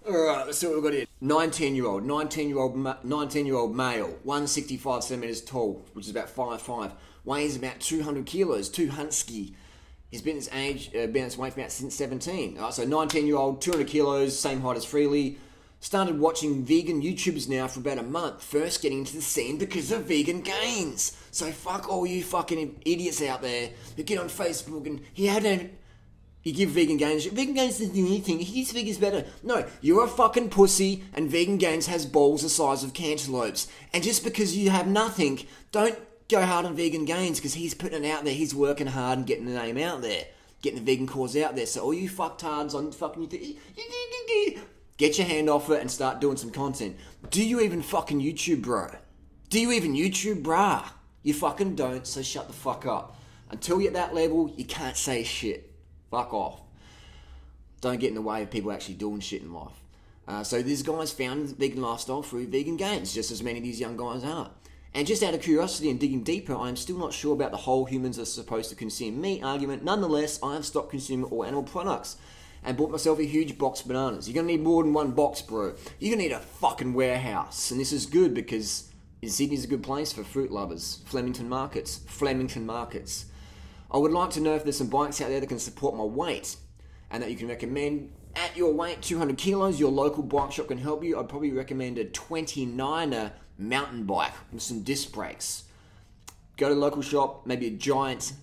Alright, let's see what we've got here. 19-year-old male, 165 centimeters tall, which is about 5'5", weighs about 200 kilos, too husky. He's been his weight for about since 17. Alright, so 19-year-old, 200 kilos, same height as Freely. Started watching vegan YouTubers now for about a month. First getting into the scene because of vegan gains. So fuck all you fucking idiots out there who get on Facebook and you give vegan gains. Vegan gains doesn't do anything. He thinks vegan's better. No, you're a fucking pussy and vegan gains has balls the size of cantaloupes. And just because you have nothing, don't go hard on vegan gains because he's putting it out there. He's working hard and getting the name out there. Getting the vegan cause out there. So all you fucktards on fucking get your hand off it and start doing some content. Do you even fucking YouTube, bro? Do you even YouTube, brah? You fucking don't, so shut the fuck up. Until you're at that level, you can't say shit. Fuck off. Don't get in the way of people actually doing shit in life. So this guy's found the vegan lifestyle through vegan gains, just as many of these young guys are. And just out of curiosity and digging deeper, I am still not sure about the whole humans are supposed to consume meat argument. Nonetheless, I have stopped consuming all animal products and bought myself a huge box of bananas. You're going to need more than one box, bro. You're going to need a fucking warehouse. And this is good because Sydney's a good place for fruit lovers. Flemington markets. I would like to know if there's some bikes out there that can support my weight and that you can recommend. At your weight, 200 kilos, your local bike shop can help you. I'd probably recommend a 29er mountain bike with some disc brakes. Go to the local shop, maybe a giant,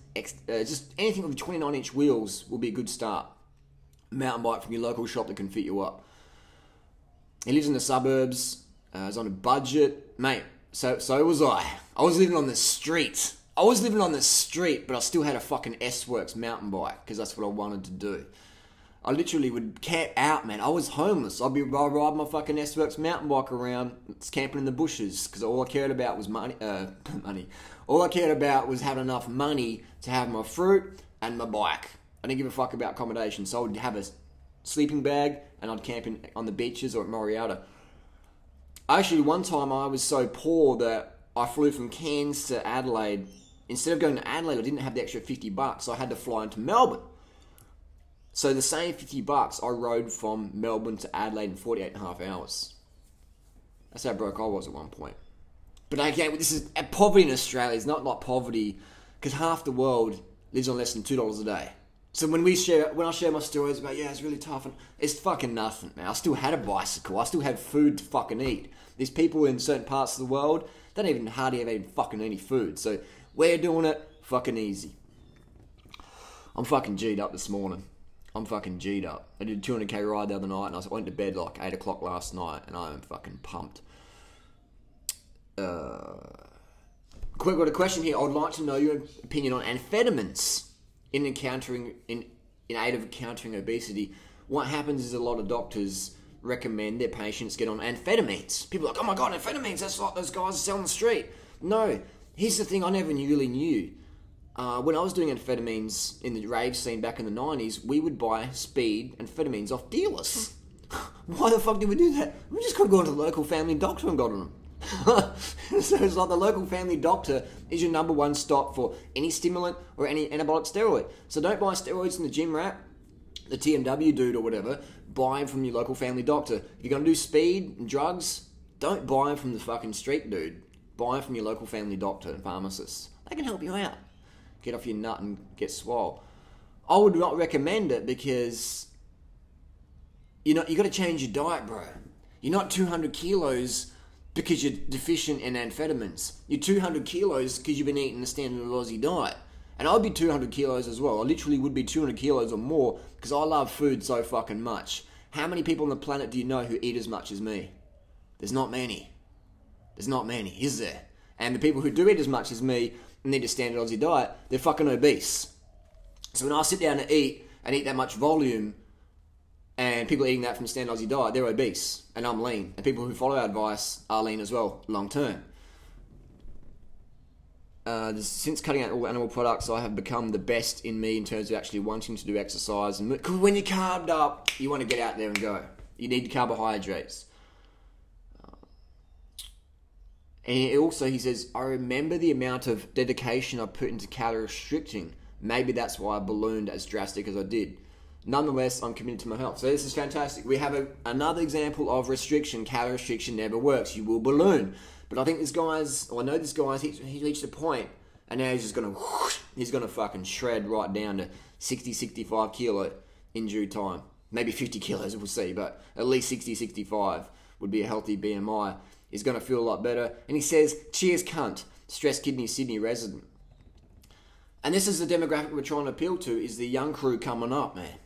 just anything with 29-inch wheels will be a good start. Mountain bike from your local shop that can fit you up. He lives in the suburbs, he's on a budget. Mate, so was I. I was living on the street. But I still had a fucking S-Works mountain bike because that's what I wanted to do. I literally would camp out, man. I was homeless. I'd ride my fucking S-Works mountain bike around, camping in the bushes because all I cared about was money. All I cared about was having enough money to have my fruit and my bike. I didn't give a fuck about accommodation, so I would have a sleeping bag and I'd camp on the beaches or at Moriata. Actually, one time I was so poor that I flew from Cairns to Adelaide. Instead of going to Adelaide, I didn't have the extra $50, so I had to fly into Melbourne. So the same $50, I rode from Melbourne to Adelaide in 48 and a half hours. That's how broke I was at one point. But again, this is poverty in Australia. It's not like poverty, because half the world lives on less than $2 a day. So when I share my stories about, yeah, it's really tough, and it's fucking nothing, man. I still had a bicycle. I still had food to fucking eat. There's people in certain parts of the world that don't even hardly have even fucking any food. So we're doing it fucking easy. I'm fucking G'd up this morning. I'm fucking G'd up. I did a 200k ride the other night, and I went to bed like 8 o'clock last night, and I am fucking pumped. Quick, got a question here. I would like to know your opinion on amphetamines in aid of countering obesity. What happens is a lot of doctors recommend their patients get on amphetamines. People are like, oh my god, amphetamines, that's like those guys that sell on the street. No, here's the thing I never really knew. When I was doing amphetamines in the rave scene back in the 90s, we would buy speed amphetamines off dealers. Why the fuck did we do that? We just could have gone to the local family doctor and gotten them. So it's like the local family doctor is your number one stop for any stimulant or any anabolic steroid. So don't buy steroids in the gym rat, the TMW dude or whatever. Buy them from your local family doctor. If you're going to do speed and drugs, don't buy them from the fucking street dude. Buy them from your local family doctor and pharmacist. They can help you out. Get off your nut and get swole. I would not recommend it because you got to change your diet, bro. You're not 200 kilos because you're deficient in amphetamines. You're 200 kilos because you've been eating the standard Aussie diet. And I'd be 200 kilos as well. I literally would be 200 kilos or more because I love food so fucking much. How many people on the planet do you know who eat as much as me? There's not many. There's not many, is there? And the people who do eat as much as me and need a standard Aussie diet, they're fucking obese. So when I sit down to eat and eat that much volume, and people eating that from standard Aussie diet, they're obese, and I'm lean. And people who follow our advice are lean as well, long term. Since cutting out all animal products, I have become the best in me in terms of actually wanting to do exercise. And when you're carved up, you want to get out there and go. You need carbohydrates. And also, he says, I remember the amount of dedication I put into calorie restricting. Maybe that's why I ballooned as drastic as I did. Nonetheless, I'm committed to my health. So this is fantastic. We have another example of restriction. Calorie restriction never works. You will balloon. But I think this guy's, or I know this guy's, he reached a point, and now he's just going to, he's going to fucking shred right down to 60, 65 kilo in due time. Maybe 50 kilos, we'll see, but at least 60, 65 would be a healthy BMI. He's going to feel a lot better. And he says, cheers, cunt. Stress Kidney Sydney resident. And this is the demographic we're trying to appeal to, is the young crew coming up, man.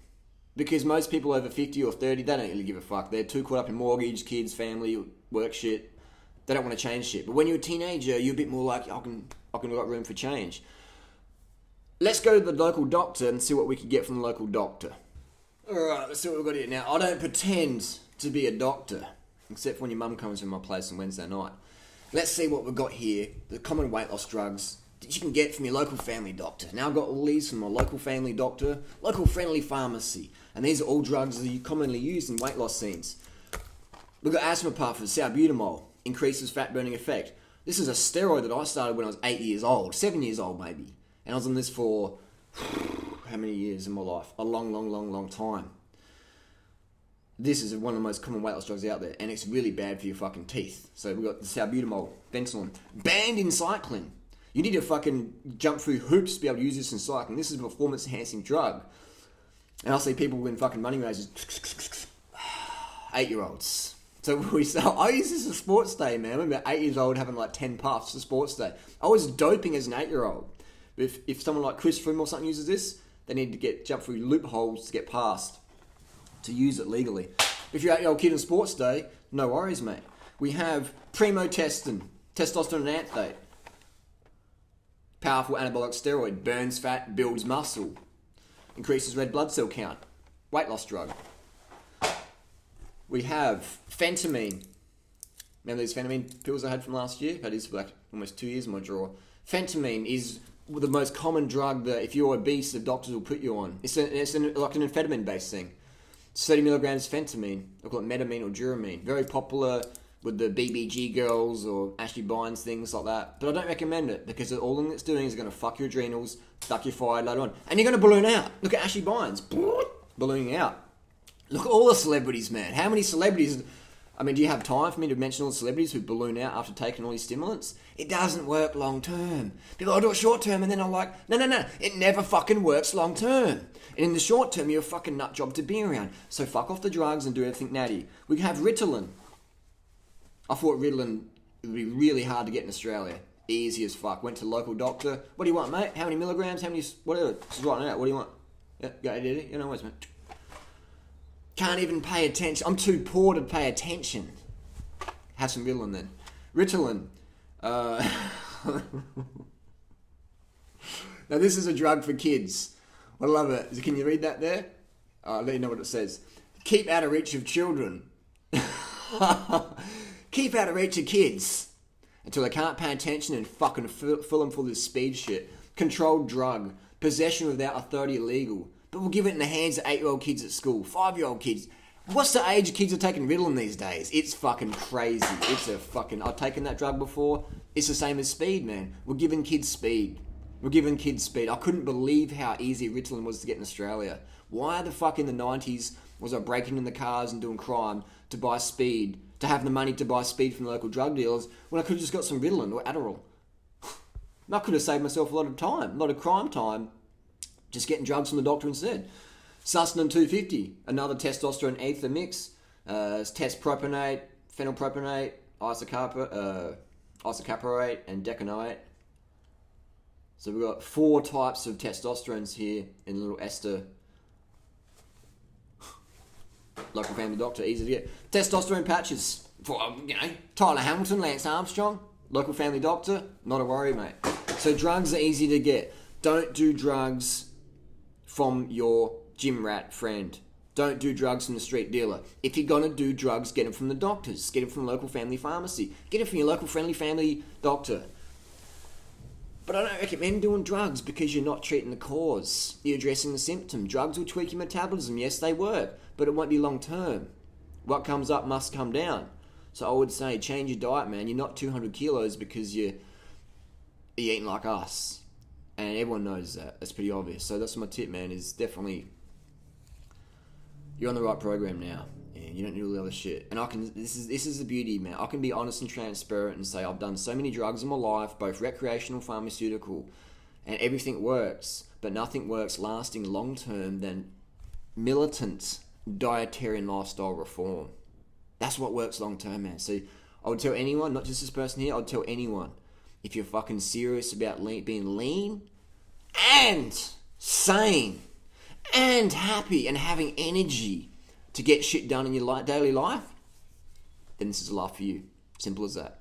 Because most people over 50 or 30, they don't really give a fuck. They're too caught up in mortgage, kids, family, work shit. They don't want to change shit. But when you're a teenager, you're a bit more like, I can got room for change. Let's go to the local doctor and see what we can get from the local doctor. Alright, let's see what we've got here. Now, I don't pretend to be a doctor, except for when your mum comes to my place on Wednesday night. Let's see what we've got here. The common weight loss drugs that you can get from your local family doctor. Now, I've got all these from my local family doctor, local friendly pharmacy. And these are all drugs that are commonly used in weight loss scenes. We've got asthma puffers, salbutamol, increases fat burning effect. This is a steroid that I started when I was 8 years old, 7 years old maybe. And I was on this for how many years in my life? A long time. This is one of the most common weight loss drugs out there, and it's really bad for your fucking teeth. So we've got the salbutamol, fentanyl, banned in cycling. You need to fucking jump through hoops to be able to use this in cycling. This is a performance enhancing drug. And I see people win fucking money races, 8-year-olds. So I use this as sports day, man. I remember 8 years old having like 10 puffs for sports day. I was doping as an 8-year-old. If someone like Chris Froome or something uses this, they need to jump through loopholes to get past, to use it legally. If you're an 8-year-old kid on sports day, no worries, mate. We have premotestin, testosterone enanthate, powerful anabolic steroid, burns fat, builds muscle, increases red blood cell count, weight loss drug. We have phentermine. Remember these phentermine pills I had from last year? That is for like almost 2 years in my drawer. Phentermine is the most common drug that if you're obese, the doctors will put you on. It's like an amphetamine-based thing. It's 30 milligrams phentermine. They call it metamine or duramine. Very popular with the BBG girls or Ashley Bynes, things like that. But I don't recommend it because all it's doing is going to fuck your adrenals, duck your thyroid later on. And you're going to balloon out. Look at Ashley Bynes. Ballooning out. Look at all the celebrities, man. How many celebrities... I mean, do you have time for me to mention all the celebrities who balloon out after taking all these stimulants? It doesn't work long term. People, I'll do it short term, and then I'm like, no. It never fucking works long term. And in the short term, you're a fucking nut job to be around. So fuck off the drugs and do everything natty. We can have Ritalin. I thought Ritalin would be really hard to get in Australia. Easy as fuck. Went to the local doctor. What do you want, mate? How many milligrams? How many... Whatever. Just writing it out. What do you want? Yeah, go ahead, Eddie. You know what, mate. Can't even pay attention. I'm too poor to pay attention. Have some Ritalin then. Ritalin. Now this is a drug for kids. I love it. Can you read that there? I'll let you know what it says. Keep out of reach of children. Keep out of reach of kids. Until they can't pay attention and fucking fill them full of this speed shit. Controlled drug. Possession without authority illegal. But we'll give it in the hands of 8-year-old kids at school, 5-year-old kids. What's the age of kids are taking Ritalin these days? It's fucking crazy. It's a fucking... I've taken that drug before. It's the same as speed, man. We're giving kids speed. We're giving kids speed. I couldn't believe how easy Ritalin was to get in Australia. Why the fuck in the 90s was I breaking in the cars and doing crime to buy speed, to have the money to buy speed from the local drug dealers, when I could have just got some Ritalin or Adderall? I could have saved myself a lot of time, a lot of crime time, just getting drugs from the doctor instead. Sustanon 250, another testosterone ether mix. It's test propionate, phenylpropionate, isocaparate, and decanoate. So we've got 4 types of testosterones here in a little ester. Local family doctor, easy to get. Testosterone patches for, Tyler Hamilton, Lance Armstrong. Local family doctor, not a worry, mate. So drugs are easy to get. Don't do drugs from your gym rat friend. Don't do drugs from the street dealer. If you're going to do drugs, get them from the doctors. Get them from the local family pharmacy. Get it from your local friendly family doctor. But I don't recommend doing drugs because you're not treating the cause. You're addressing the symptom. Drugs will tweak your metabolism. Yes, they work, but it won't be long term. What comes up must come down. So I would say change your diet, man. You're not 200 kilos because you're eating like us. And everyone knows that. That's pretty obvious. So that's my tip, man, is definitely you're on the right program now. And you don't need all the other shit. And this is the beauty, man. I can be honest and transparent and say I've done so many drugs in my life, both recreational, pharmaceutical, and everything works. But nothing works lasting long term than militant dietarian lifestyle reform. That's what works long term, man. So I would tell anyone, not just this person here, I'd tell anyone, if you're fucking serious about being lean and sane and happy and having energy to get shit done in your daily life, then this is a life for you. Simple as that.